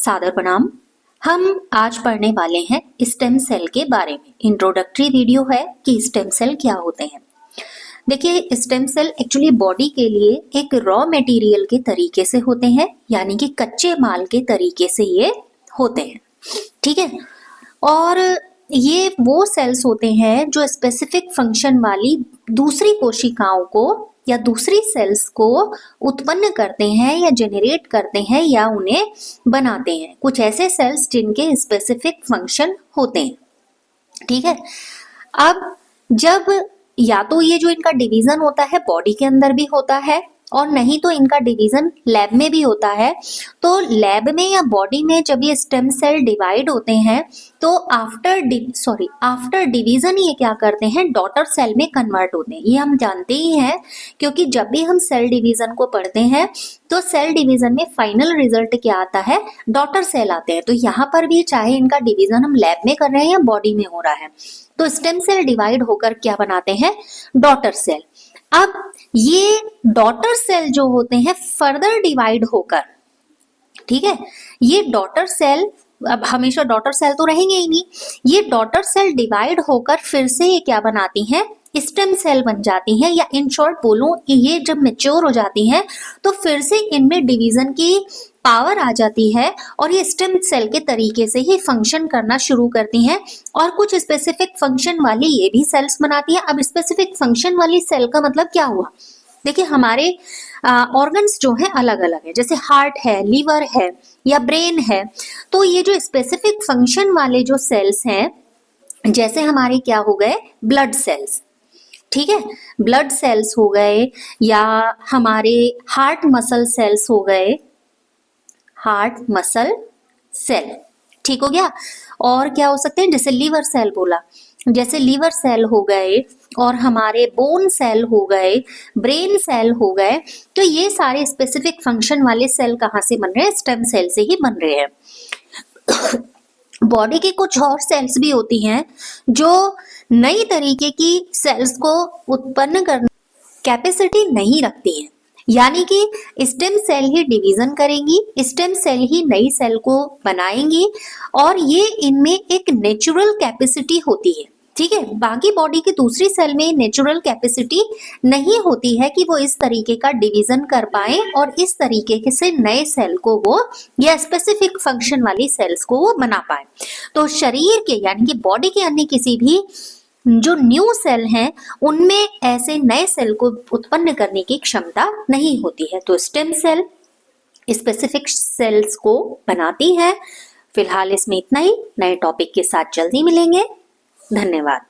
सादर प्रणाम। हम आज पढ़ने वाले हैं स्टेम सेल के बारे में। इंट्रोडक्टरी वीडियो है कि स्टेम सेल क्या होते हैं। देखिए, स्टेम सेल एक्चुअली बॉडी के लिए एक रॉ मटेरियल के तरीके से होते हैं, यानी कि कच्चे माल के तरीके से ये होते हैं। ठीक है, और ये वो सेल्स होते हैं जो स्पेसिफिक फंक्शन वाली दूसरी कोशिकाओं को या दूसरी सेल्स को उत्पन्न करते हैं या जेनरेट करते हैं या उन्हें बनाते हैं। कुछ ऐसे सेल्स जिनके स्पेसिफिक फंक्शन होते हैं। ठीक है, अब जब या तो ये जो इनका डिवीजन होता है बॉडी के अंदर भी होता है और नहीं तो इनका डिवीजन लैब में भी होता है। तो लैब में या बॉडी में जब ये स्टेम सेल डिवाइड होते हैं तो आफ्टर डिवीजन ये क्या करते हैं, डॉटर सेल में कन्वर्ट होते हैं। ये हम जानते ही हैं, क्योंकि जब भी हम सेल डिवीजन को पढ़ते हैं तो सेल डिवीजन में फाइनल रिजल्ट क्या आता है, डॉटर सेल आते हैं। तो यहाँ पर भी चाहे इनका डिवीजन हम लैब में कर रहे हैं या बॉडी में हो रहा है, तो स्टेम सेल डिवाइड होकर क्या बनाते हैं, डॉटर सेल। अब ये डॉटर सेल जो होते हैं फर्दर डिवाइड होकर, ठीक है, ये डॉटर सेल, अब हमेशा डॉटर सेल तो रहेंगे ही नहीं, ये डॉटर सेल डिवाइड होकर फिर से ये क्या बनाती हैं, स्टेम सेल बन जाती हैं। या इन शॉर्ट बोलूं, ये जब मैच्योर हो जाती हैं तो फिर से इनमें डिवीजन की पावर आ जाती है और ये स्टेम सेल के तरीके से ही फंक्शन करना शुरू करती हैं और कुछ स्पेसिफिक फंक्शन वाली ये भी सेल्स बनाती हैं। अब स्पेसिफिक फंक्शन वाली सेल का मतलब क्या हुआ, देखिए हमारे ऑर्गन्स जो हैं अलग अलग है, जैसे हार्ट है, लीवर है या ब्रेन है। तो ये जो स्पेसिफिक फंक्शन वाले जो सेल्स हैं, जैसे हमारे क्या हो गए, ब्लड सेल्स, ठीक है, ब्लड सेल्स हो गए, या हमारे हार्ट मसल सेल्स हो गए, हार्ट मसल सेल, ठीक हो गया। और क्या हो सकते हैं, जैसे लीवर सेल बोला, जैसे लीवर सेल हो गए और हमारे बोन सेल हो गए, ब्रेन सेल हो गए। तो ये सारे स्पेसिफिक फंक्शन वाले सेल कहाँ से बन रहे हैं, स्टेम सेल से ही बन रहे हैं। बॉडी की कुछ और सेल्स भी होती हैं जो नई तरीके की सेल्स को उत्पन्न करने कैपेसिटी नहीं रखती हैं, यानी कि स्टेम सेल ही डिवीजन करेंगी, स्टेम सेल ही नई सेल को बनाएंगी और ये इनमें एक नेचुरल कैपेसिटी होती है। ठीक है, बाकी बॉडी की दूसरी सेल में नेचुरल कैपेसिटी नहीं होती है कि वो इस तरीके का डिवीजन कर पाए और इस तरीके से नए सेल को वो या स्पेसिफिक फंक्शन वाली सेल्स को वो बना पाए। तो शरीर के यानी कि बॉडी के अन्य किसी भी जो न्यू सेल हैं उनमें ऐसे नए सेल को उत्पन्न करने की क्षमता नहीं होती है। तो स्टेम सेल स्पेसिफिक सेल्स को बनाती है। फिलहाल इसमें इतना ही, नए टॉपिक के साथ जल्दी मिलेंगे। धन्यवाद।